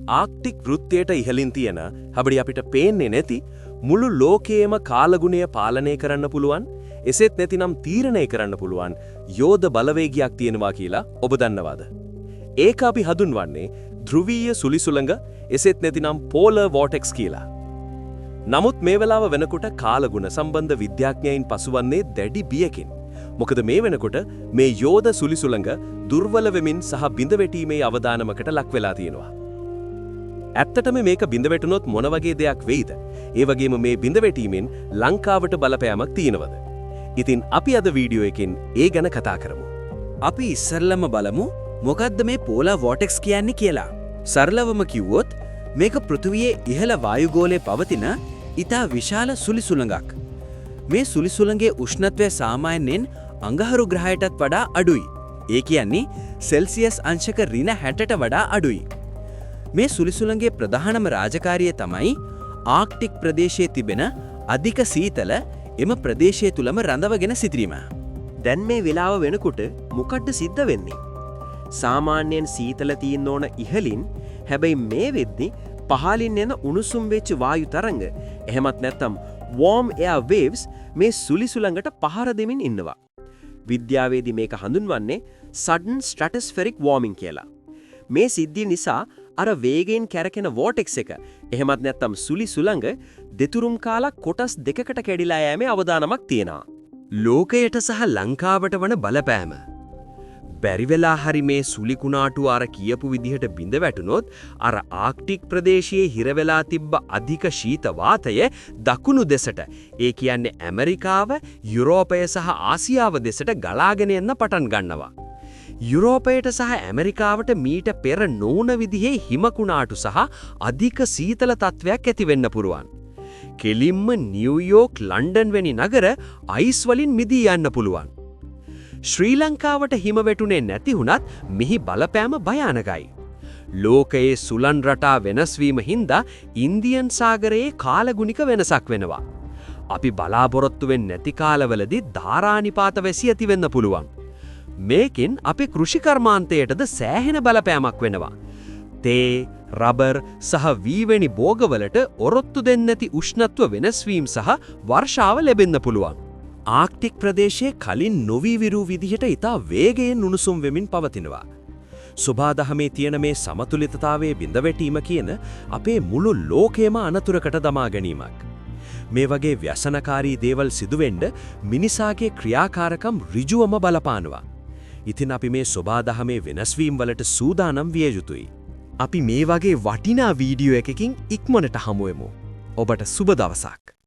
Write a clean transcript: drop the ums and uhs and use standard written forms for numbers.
Arctic වෘත්තයට ඉහළින් තියෙන හැබැයි අපිට පේන්නේ නැති මුළු ලෝකයේම කාලගුණය පාලනය කරන්න පුළුවන් එසේත් නැතිනම් තීරණය කරන්න පුළුවන් යෝධ බලවේගයක් තියෙනවා කියලා ඔබ දන්නවද? ඒක අපි හඳුන්වන්නේ ධ්‍රුවීය සුලිසුළඟ එසේත් නැතිනම් පෝලර් වෝටෙක්ස් කියලා. නමුත් මේ වෙලාව වෙනකොට කාලගුණ සම්බන්ධ විද්‍යාඥයින් පසුවන්නේ දැඩි බියකින්. මොකද මේ වෙනකොට මේ යෝධ සුලිසුළඟ දුර්වල වෙමින් සහ බිඳ වැටීමේ අවදානමකට ලක් වෙලා තියෙනවා. ඇත්තටම මේක බිඳ වැටුනොත් මොන වගේ දෙයක් වෙයිද? ඒ වගේම මේ බිඳ වැටීමෙන් ලංකාවට බලපෑමක් තියෙනවද? ඉතින් අපි අද වීඩියෝ එකෙන් ඒ ගැන කතා කරමු. අපි ඉස්සරළම බලමු මොකද්ද මේ පෝලාර් වෝටෙක්ස් කියන්නේ කියලා. සරලවම කිව්වොත් මේක පෘථිවියේ ඉහළ වායුගෝලයේ පවතින ඉතා විශාල සුලිසුළඟක්. මේ සුලිසුළඟේ උෂ්ණත්වය සාමාන්‍යයෙන් අඟහරු ග්‍රහයටත් වඩා අඩුයි. ඒ කියන්නේ සෙල්සියස් අංශක -60ට වඩා අඩුයි. මේ සුලිසුළඟේ ප්‍රධානම රාජකාරිය තමයි ආක්ටික් ප්‍රදේශයේ තිබෙන අධික සීතල එම ප්‍රදේශය තුලම රඳවගෙන සිටීම. දැන් මේ වෙලාව වෙනකොට මොකද්ද සිද්ධ වෙන්නේ? සාමාන්‍යයෙන් සීතල තියෙන්න ඕන ඉහළින්, හැබැයි මේ වෙද්දි පහළින් එන උණුසුම් වෙච්ච වායු තරංග එහෙමත් නැත්නම් warm air waves මේ සුලිසුළඟට පහර දෙමින් ඉන්නවා. විද්‍යාවේදී මේක හඳුන්වන්නේ sudden stratospheric warming කියලා. මේ සිද්ධිය නිසා අර වේගයෙන් කැරකෙන වෝටෙක්ස් එක එහෙමත් නැත්නම් සුලිසුළඟ දෙතුරුම් කාලා කොටස් දෙකකට කැඩිලා යෑමේ අවදානමක් තියෙනවා. ලෝකයට සහ ලංකාවට වන බලපෑම. බැරි වෙලා හරි මේ සුලි කුණාටුව අර කියපු විදිහට බිඳ වැටුනොත් අර ආක්ටික් ප්‍රදේශයේ හිර වෙලා තිබ්බ අධික ශීත වාතය දකුණු දෙසට, ඒ කියන්නේ ඇමරිකාව, යුරෝපය සහ ආසියාව දෙසට ගලාගෙන යන්න පටන් ගන්නවා. යුරෝපයට සහ ඇමරිකාවට මීට පෙර නොවුන විදිහේ හිම කුණාටු සහ අධික සීතල තත්වයක් ඇති වෙන්න පුරුවන්. කෙලින්ම නිව්යෝක්, ලන්ඩන් වැනි නගර අයිස් වලින් මිදී යන්න පුළුවන්. ශ්‍රී ලංකාවට හිම වැටුනේ නැති වුණත් මෙහි බලපෑම භයානකයි. ලෝකයේ සුළං රටා වෙනස් වීම හින්දා ඉන්දියන් සාගරයේ කාලගුණික වෙනසක් වෙනවා. අපි බලාපොරොත්තු වෙන්නේ නැති කාලවලදී ධාරානිපාත වැසි ඇති වෙන්න පුළුවන්. මේකෙන් අපේ කෘෂි කර්මාන්තයටද සෑහෙන බලපෑමක් වෙනවා. තේ, රබර් සහ වී වැනි භෝගවලට ඔරොත්තු දෙන්නේ නැති උෂ්ණත්ව වෙනස් වීම සහ වර්ෂාව ලැබෙන්න පුළුවන්. ආක්ටික් ප්‍රදේශයේ කලින් නොවී විරු විදිහට ඉතා වේගයෙන් උණුසුම් වෙමින් පවතිනවා. සුභාදහමේ තියෙන මේ සමතුලිතතාවයේ බිඳවැටීම කියන අපේ මුළු ලෝකයම අනතුරකට දමා ගැනීමක්. මේ වගේ ව්‍යසනකාරී දේවල් සිදුවෙන්න මිනිසාගේ ක්‍රියාකාරකම් ඍජුවම බලපානවා. ඉතින් අපි මේ සුභාදහමේ වෙනස්වීම් වලට සූදානම් විය යුතුයි. අපි මේ වගේ වටිනා වීඩියෝ එකකින් ඉක්මනට හමු වෙමු. ඔබට සුබ දවසක්.